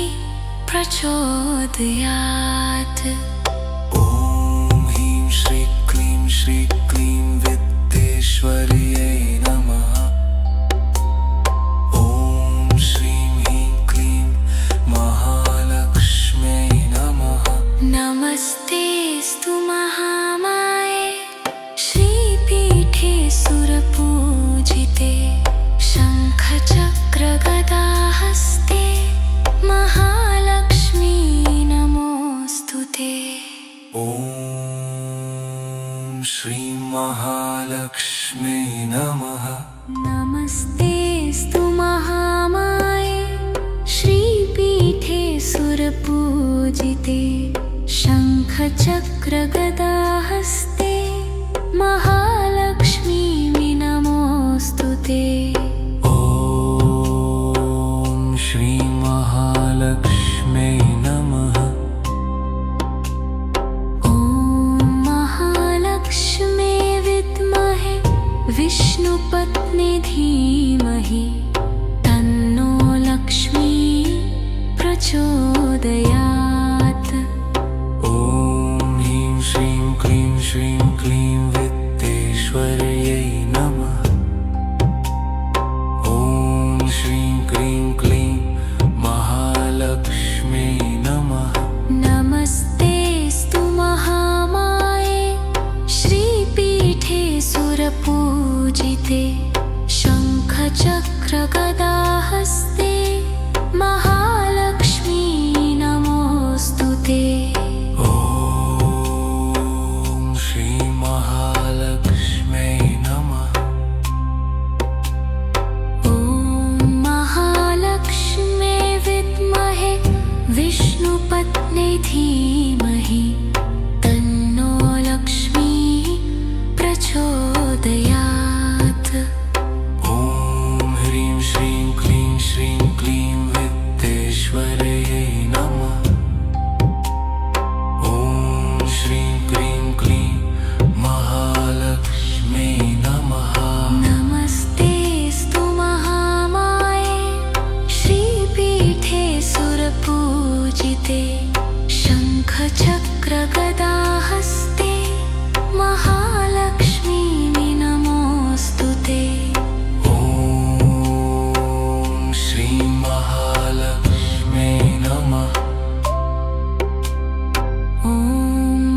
प्रचोदयात्। ॐ ह्रीं श्रीं क्लीं श्रीं क्लीं वित्तेश्वर्यै नमः। ॐ श्रीं ह्रीं क्लीं महालक्ष्म्यै नमः। नमस्तेऽस्तु महामाये श्रीपीठे सुरपूजिते शङ्खचक्रगदाहस्ते महालक्ष्मी नमोऽस्तु ते। ॐ श्रीं महालक्ष्म्यै नमः। नमस्तेऽस्तु महामाये श्रीपीठे सुरपूजिते शङ्खचक्रगदाहस्ते महालक्ष्मी नमोऽस्तु ते। ॐ श्रीं महालक्ष्म्यै नमः। ॐ महालक्ष्म्यै विद्महे विष्णुपत्नी धीमहि तन्नो लक्ष्मी प्रचोदयात्। ॐ ह्रीं श्रीं क्लीं श्रीं क्लीं वित्तेश्वर्यै नमः। ॐ श्रीं क्लीं क्लीं महालक्ष्म्यै नमः। नमस्तेऽस्तु महामाये श्रीपीठे सुरपूजिते शङ्खचक्रगदाहस्ते महालक्ष्मी नमोऽस्तु ते। ॐ श्रीं महालक्ष्म्यै नमः। ॐ महालक्ष्म्यै विद्महे विष्णुपत्नी धीमहि तन्नो लक्ष्मी प्रचोदयात्। ॐ ह्रीं श्रीं क्लीं श्रीं क्लीं वित्तेश्वर्यै नमः। ॐ श्रीं क्लीं क्लीं महालक्ष्म्यै नमः। नमस्तेऽस्तु महामाये श्रीपीठे सुरपूजिते शङ्खचक्रगदाहस्ते महालक्ष्मी नमोऽस्तु ते। ॐ श्रीं महालक्ष्म्यै नमः। ॐ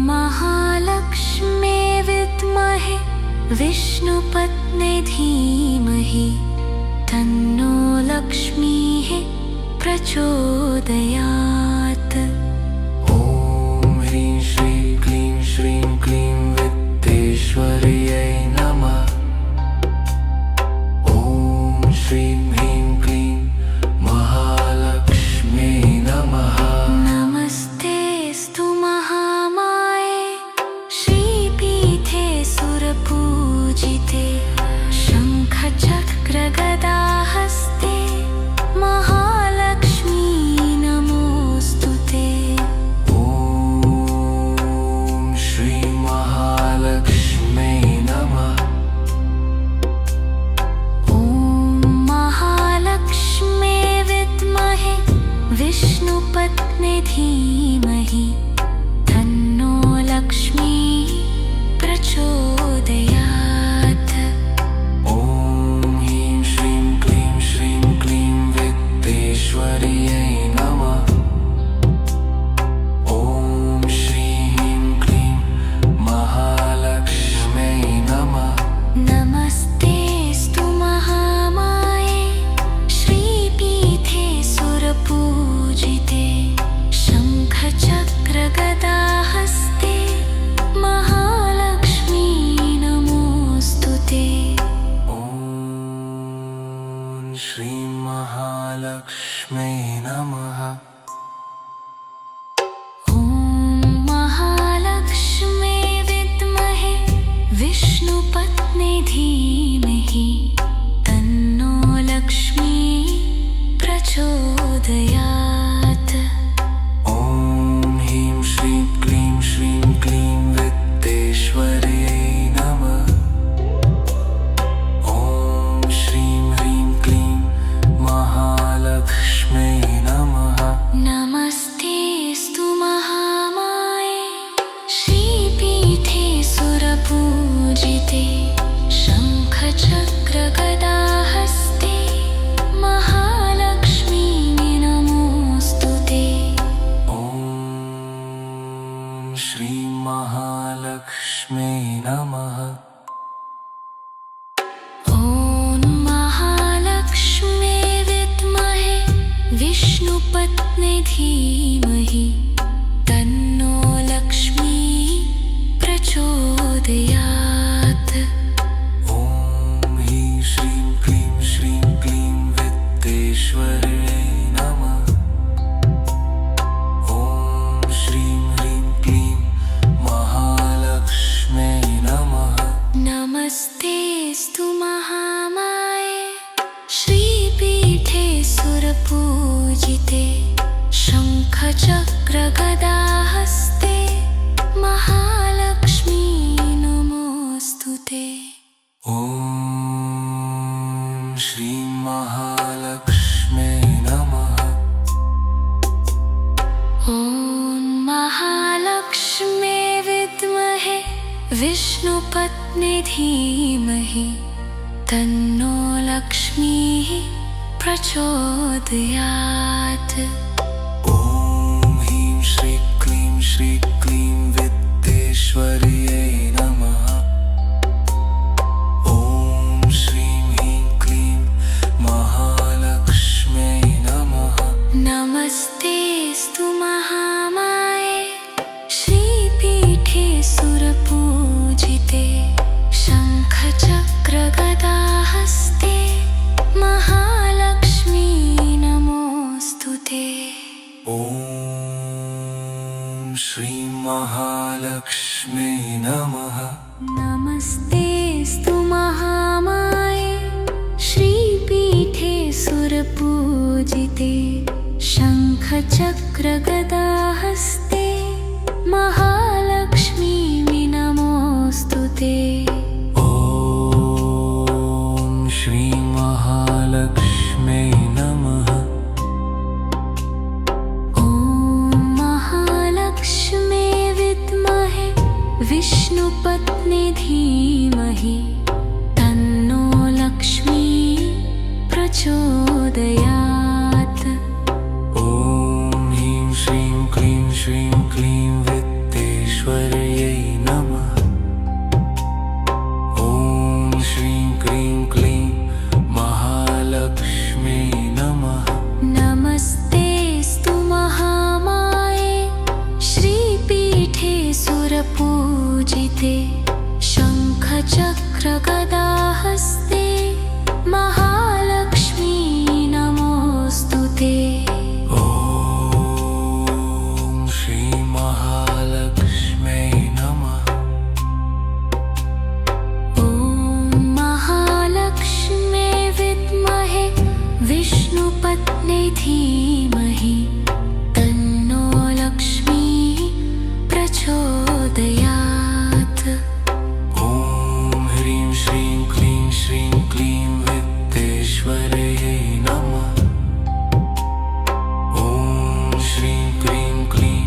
महालक्ष्म्यै विद्महे विष्णुपत्नी धीमहि तन्नो लक्ष्मीः प्रचोदयात्। ॐ ह्रीं श्रीं क्लीं श्रीं क्लीं वित्तेश्वर्यै नमः। ॐ श्रीं ह्रीं क्लीं महालक्ष्म्यै नमः। नमस्तेऽस्तु महामाये श्रीपीठे सुरपूजिते शङ्खचक्रगदाहस्ते महालक्ष्मी नमोऽस्तुते। ॐ श्रीं महालक्ष्म्यै नमः। ॐ महालक्ष्मे विद्महे विष्णुपत्नी धीमहि तन्नो लक्ष्मी प्रचोदयात्। ॐ ह्रीं श्रीं क्लीं विद्येश्वर्यै नमः। ॐ श्रीं क्लीं महालक्ष्म्यै नमः। नमस्तेऽस्तु महामाये श्रीपीठे सुरपूजिते शङ्खचक्रगदाहस्ते महालक्ष्मी नमोऽस्तुते। ॐ श्रीं महालक्ष्म्यै नमः। ॐ महालक्ष्मे विद्महे विष्णुपत्नी धीमहि तन्नो लक्ष्मी प्रचोदयात्। ॐ ह्रीं श्रीं क्लीं विद्येश्वर्यै नमः। ॐ श्रीं ह्रीं क्लीं महालक्ष्म्यै नमः। नमस्तेऽस्तु महामाये श्रीपीठे सुरपूजिते शङ्खचक्रगदाहस्ते महालक्ष्मी नमोऽस्तुते। ॐ श्रीं महालक्ष्म्यै नमः। ॐ महालक्ष्मे विद्महे विष्णुपत्नी धीमहि तन्नो लक्ष्मी प्रचोदयात्। ॐ ह्रीं श्रीं क्लीं विद्येश्वर्यै नमः। ॐ श्रीं ह्रीं क्लीं महालक्ष्म्यै नमः। नमस्तेऽस्तु महामाये श्रीपीठे सुरपूजिते शङ्खचक्रगदाहस्ते महालक्ष्मी नमोऽस्तुते। ॐ श्रीं महालक्ष्म्यै नमः। ॐ महालक्ष्मे विद्महे विष्णुपत्नी धीमहि तन्नो लक्ष्मीः प्रचोदयात्। ॐ ह्रीं श्रीं क्लीं विद्येश्वर्यै नमः। ॐ श्रीं ह्रीं क्लीं महालक्ष्म्यै नमः। नमस्तेऽस्तु महामाये श्रीपीठे सुरपूजिते शङ्खचक्रगदाहस्ते महालक्ष्मी नमोऽस्तुते। ॐ श्रीं महालक्ष्म्यै नमः। नमस्तेऽस्तु महामाये श्रीपीठे सुरपूजिते शङ्खचक्रगदाहस्ते महालक्ष्मी नमोऽस्तुते। ॐ श्रीं महालक्ष्म्यै नमः। ॐ महालक्ष्मे विद्महे विष्णुपत्नी धीमहि तन्नो लक्ष्मी प्रचोदयात्। ॐ ह्रीं श्रीं क्लीं विद्येश्वर्यै नमः। ॐ श्रीं क्लीं महालक्ष्म्यै नमः। नमस्तेऽस्तु महामाये श्रीपीठे सुरपूजिते शङ्खचक्रगदाहस्ते विष्णुपत्नी धीमहि तन्नो लक्ष्मीः प्रचोदयात्। ॐ ह्रीं श्रीं क्लीं श्रीं क्लीं वित्तेश्वर्यै नमः। ॐ श्रीं क्रीं क्लीं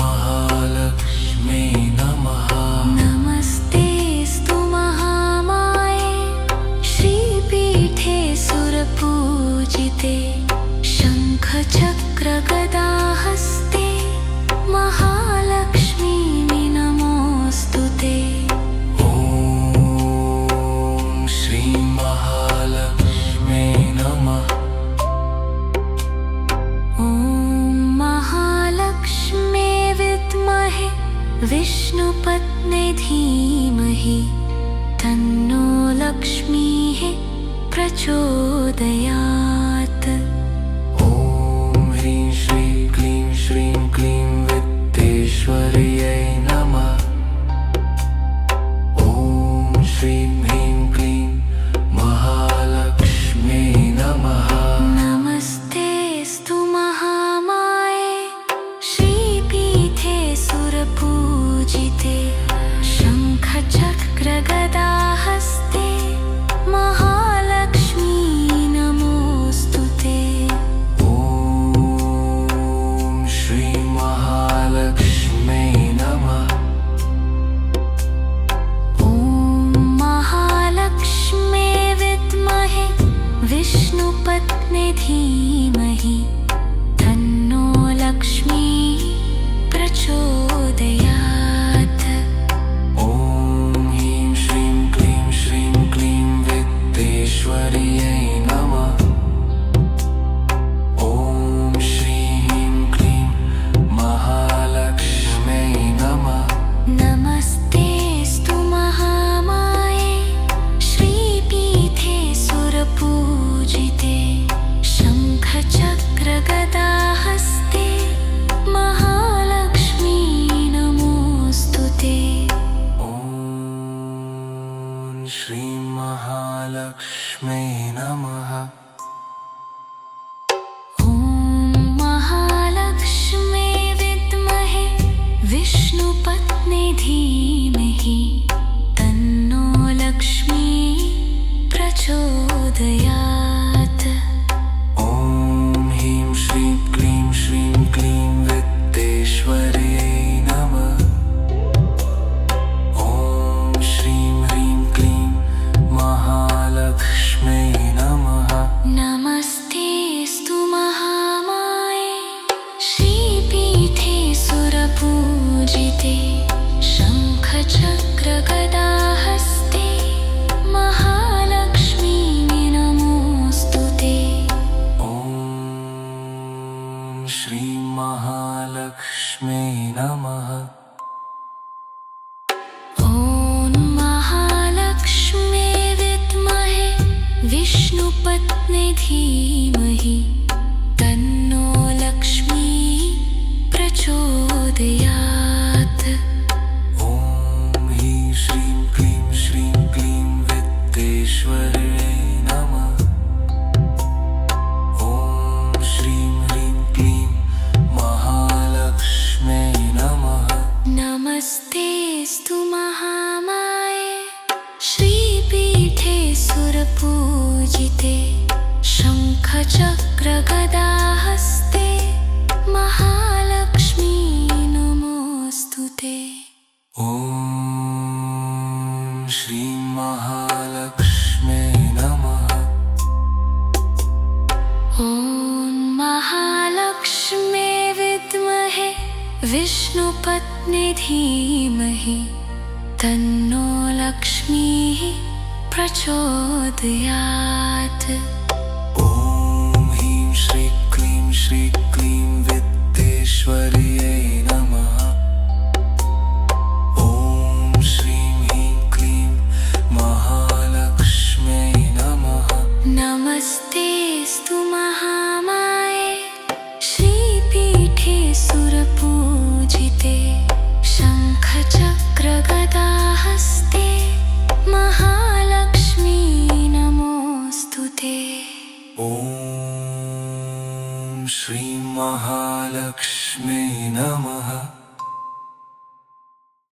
महालक्ष्म्यै नमः। नमस्तेऽस्तु महामाये श्रीपीठे सुरपूजिते शङ्खचक्रगदाहस्ते महालक्ष्मी नमोऽस्तु ते। ॐ श्रीं महालक्ष्म्यै नमः। ॐ महालक्ष्मे विद्महे विष्णुपत्नी धीमहि तन्नो लक्ष्मीः प्रचोदयात्। ॐ ह्रीं श्रीं क्लीं श्रीं क्लीं वित्तेश्वर्यै नमः। ॐ श्रीं ह्रीं क्लीं महालक्ष्म्यै नमः। नमस्तेऽस्तु महामाये श्रीपीठे सुरपूजिते शङ्खचक्रगदाहस्ते महालक्ष्मी नमोऽस्तु ते। ॐ श्रीं महालक्ष्म्यै नमः। ॐ महालक्ष्मे विद्महे विष्णुपत्नी धीमहि तन्नो लक्ष्मीः प्रचोदयात्। ॐ ह्रीं श्रीं क्लीं श्रीं क्लीं वित्तेश्वर्यै नमः। ॐ श्रीं ह्रीं क्लीं महालक्ष्म्यै नमः। नमस्तेऽस्तु महामाये श्रीपीठे सुरपूजिते शङ्खचक्रगदाहस्ते महालक्ष्मी नमोऽस्तु ते। ॐ श्रीं महालक्ष्म्यै नमः। ॐ महालक्ष्मे विद्महे विष्णुपत्नी धीमहि तन्नो लक्ष्मीः प्रचोदयात्। ॐ ह्रीं श्रीं क्लीं श्रीं क्लीं वित्तेश्वर्यै नमः। ॐ श्रीं ह्रीं क्लीं महालक्ष्म्यै नमः। नमस्तेऽस्तु महामाये श्रीपीठे सुरपूजिते शङ्खचक्रगदाहस्ते महालक्ष्मी नमोऽस्तु ते। ॐ श्रीं महालक्ष्म्यै नमः। ॐ महालक्ष्मे विद्महे विष्णुपत्नी धीमहि तन्नो लक्ष्मीः प्रचोदयात्। ॐ ह्रीं श्रीं क्लीं श्रीं क्लीं वित्तेश्वर्यै नमः। ॐ श्रीं ह्रीं क्लीं महालक्ष्म्यै नमः। नमस्तेऽस्तु महामाये श्रीपीठे सुरपूजिते शङ्खचक्रगदाहस्ते महालक्ष्मी नमोऽस्तु ते। ॐ श्रीं महालक्ष्म्यै नमः। ॐ महालक्ष्मे विद्महे विष्णुपत्नी धीमहि तन्नो लक्ष्मीः प्रचोदयात्। ॐ ह्रीं श्रीं क्लीं श्रीं क्लीं वित्तेश्वर्यै नमः। ॐ श्रीं ह्रीं क्लीं महालक्ष्म्यै नमः। नमस्तेऽस्तु महामाये श्रीपीठे सुरपूजिते शङ्खचक्रगदाहस्ते महालक्ष्मी नमोऽस्तु ते। ॐ श्रीं महालक्ष्मी नमः।